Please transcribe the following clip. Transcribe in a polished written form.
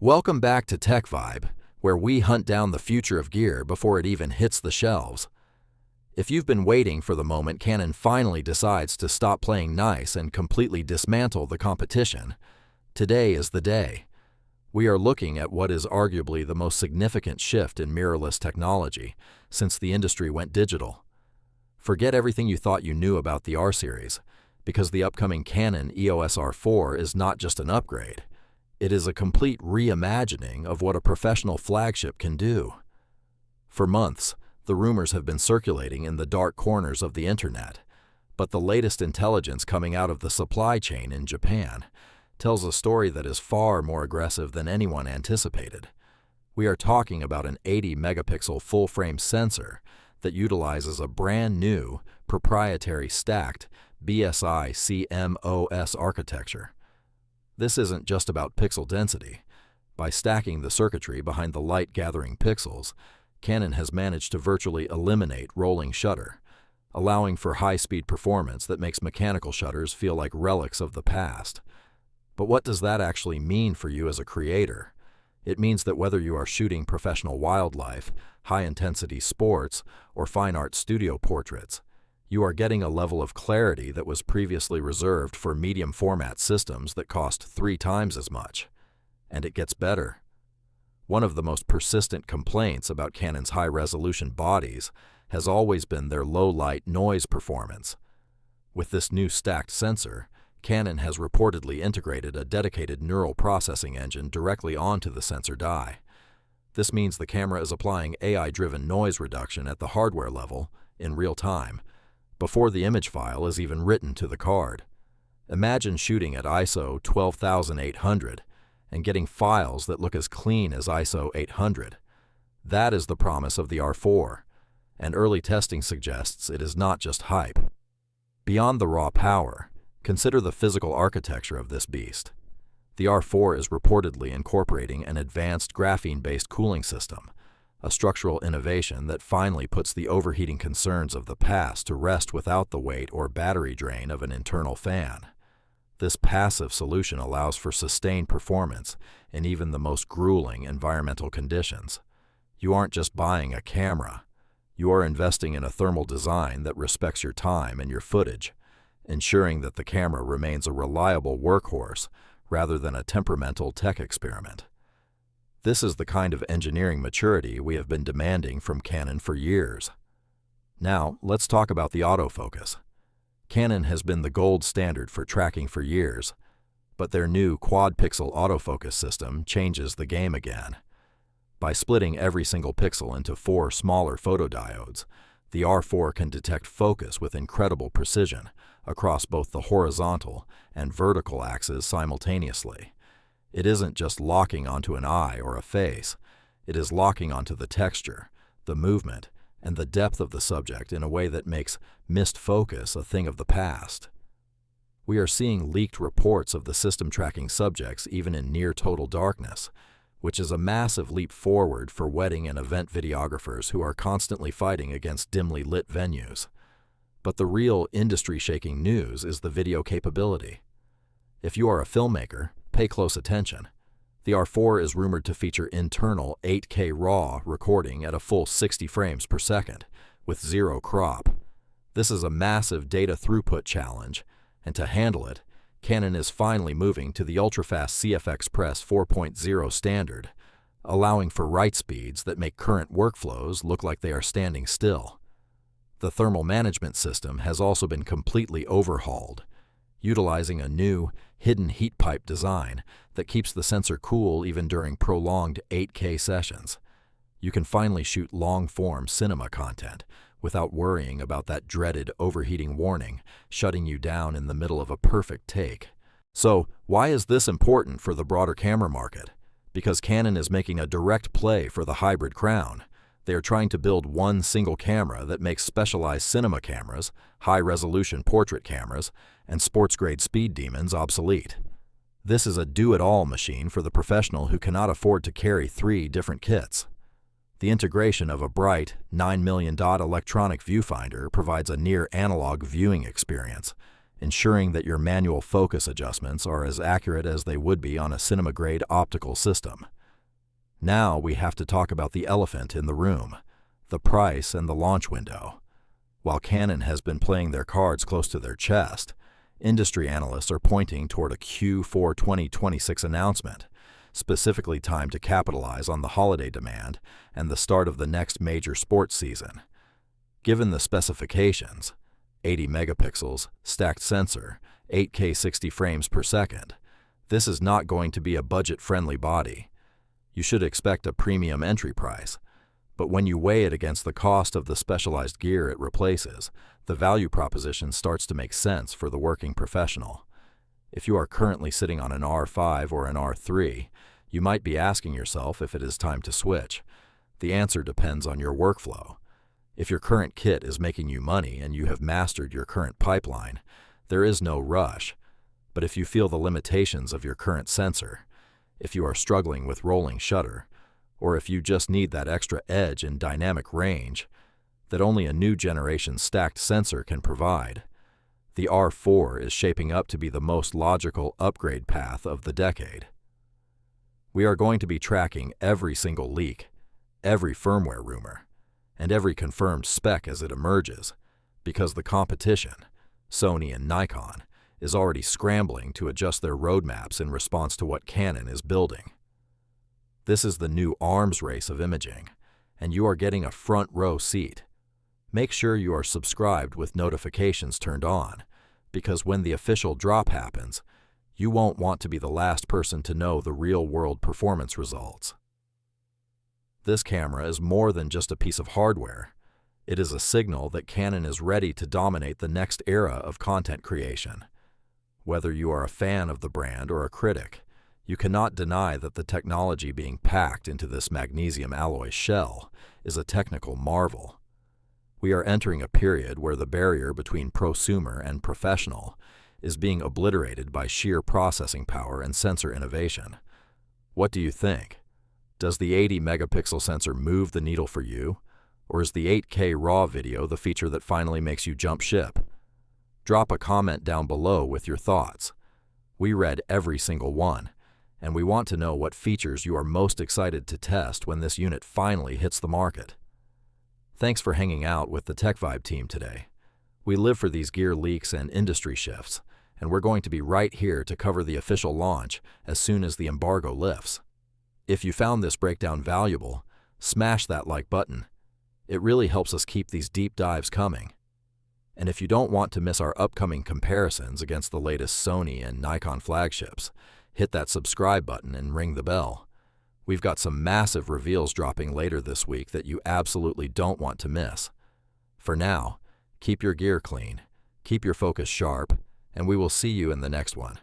Welcome back to Tech Vibe, where we hunt down the future of gear before it even hits the shelves. If you've been waiting for the moment Canon finally decides to stop playing nice and completely dismantle the competition, today is the day. We are looking at what is arguably the most significant shift in mirrorless technology since the industry went digital. Forget everything you thought you knew about the R series, because the upcoming Canon EOS R4 is not just an upgrade. It is a complete reimagining of what a professional flagship can do. For months, the rumors have been circulating in the dark corners of the internet, but the latest intelligence coming out of the supply chain in Japan tells a story that is far more aggressive than anyone anticipated. We are talking about an 80-megapixel full-frame sensor that utilizes a brand new, proprietary stacked BSI CMOS architecture. This isn't just about pixel density. By stacking the circuitry behind the light-gathering pixels, Canon has managed to virtually eliminate rolling shutter, allowing for high-speed performance that makes mechanical shutters feel like relics of the past. But what does that actually mean for you as a creator? It means that whether you are shooting professional wildlife, high-intensity sports, or fine art studio portraits, you are getting a level of clarity that was previously reserved for medium-format systems that cost 3 times as much. And it gets better. One of the most persistent complaints about Canon's high-resolution bodies has always been their low-light noise performance. With this new stacked sensor, Canon has reportedly integrated a dedicated neural processing engine directly onto the sensor die. This means the camera is applying AI-driven noise reduction at the hardware level in real time, before the image file is even written to the card. Imagine shooting at ISO 12800 and getting files that look as clean as ISO 800. That is the promise of the R4, and early testing suggests it is not just hype. Beyond the raw power, consider the physical architecture of this beast. The R4 is reportedly incorporating an advanced graphene-based cooling system, a structural innovation that finally puts the overheating concerns of the past to rest without the weight or battery drain of an internal fan. This passive solution allows for sustained performance in even the most grueling environmental conditions. You aren't just buying a camera. You are investing in a thermal design that respects your time and your footage, ensuring that the camera remains a reliable workhorse rather than a temperamental tech experiment. This is the kind of engineering maturity we have been demanding from Canon for years. Now, let's talk about the autofocus. Canon has been the gold standard for tracking for years, but their new quad-pixel autofocus system changes the game again. By splitting every single pixel into 4 smaller photodiodes, the R4 can detect focus with incredible precision across both the horizontal and vertical axes simultaneously. It isn't just locking onto an eye or a face. It is locking onto the texture, the movement, and the depth of the subject in a way that makes missed focus a thing of the past. We are seeing leaked reports of the system tracking subjects even in near total darkness, which is a massive leap forward for wedding and event videographers who are constantly fighting against dimly lit venues. But the real industry-shaking news is the video capability. If you are a filmmaker, pay close attention. The R4 is rumored to feature internal 8K RAW recording at a full 60 frames per second, with 0 crop. This is a massive data throughput challenge, and to handle it, Canon is finally moving to the ultra-fast CFX Press 4.0 standard, allowing for write speeds that make current workflows look like they are standing still. The thermal management system has also been completely overhauled, utilizing a new, hidden heat pipe design that keeps the sensor cool even during prolonged 8K sessions. You can finally shoot long-form cinema content without worrying about that dreaded overheating warning shutting you down in the middle of a perfect take. So, why is this important for the broader camera market? Because Canon is making a direct play for the hybrid crown. They are trying to build one single camera that makes specialized cinema cameras, high-resolution portrait cameras, and sports-grade speed demons obsolete. This is a do-it-all machine for the professional who cannot afford to carry 3 different kits. The integration of a bright, 9 million dot electronic viewfinder provides a near-analog viewing experience, ensuring that your manual focus adjustments are as accurate as they would be on a cinema-grade optical system. Now we have to talk about the elephant in the room, the price and the launch window. While Canon has been playing their cards close to their chest, industry analysts are pointing toward a Q4 2026 announcement, specifically timed to capitalize on the holiday demand and the start of the next major sports season. Given the specifications, 80 megapixels, stacked sensor, 8K 60 frames per second, this is not going to be a budget-friendly body. You should expect a premium entry price, but when you weigh it against the cost of the specialized gear it replaces, the value proposition starts to make sense for the working professional. If you are currently sitting on an R5 or an R3, you might be asking yourself if it is time to switch. The answer depends on your workflow. If your current kit is making you money and you have mastered your current pipeline, there is no rush. But if you feel the limitations of your current sensor, if you are struggling with rolling shutter, or if you just need that extra edge in dynamic range that only a new generation stacked sensor can provide, the R4 is shaping up to be the most logical upgrade path of the decade. We are going to be tracking every single leak, every firmware rumor, and every confirmed spec as it emerges, because the competition, Sony and Nikon, is already scrambling to adjust their roadmaps in response to what Canon is building. This is the new arms race of imaging, and you are getting a front row seat. Make sure you are subscribed with notifications turned on, because when the official drop happens, you won't want to be the last person to know the real-world performance results. This camera is more than just a piece of hardware. It is a signal that Canon is ready to dominate the next era of content creation. Whether you are a fan of the brand or a critic, you cannot deny that the technology being packed into this magnesium alloy shell is a technical marvel. We are entering a period where the barrier between prosumer and professional is being obliterated by sheer processing power and sensor innovation. What do you think? Does the 80 megapixel sensor move the needle for you, or is the 8K RAW video the feature that finally makes you jump ship? Drop a comment down below with your thoughts. We read every single one, and we want to know what features you are most excited to test when this unit finally hits the market. Thanks for hanging out with the TechVibe team today. We live for these gear leaks and industry shifts, and we're going to be right here to cover the official launch as soon as the embargo lifts. If you found this breakdown valuable, smash that like button. It really helps us keep these deep dives coming. And if you don't want to miss our upcoming comparisons against the latest Sony and Nikon flagships, hit that subscribe button and ring the bell. We've got some massive reveals dropping later this week that you absolutely don't want to miss. For now, keep your gear clean, keep your focus sharp, and we will see you in the next one.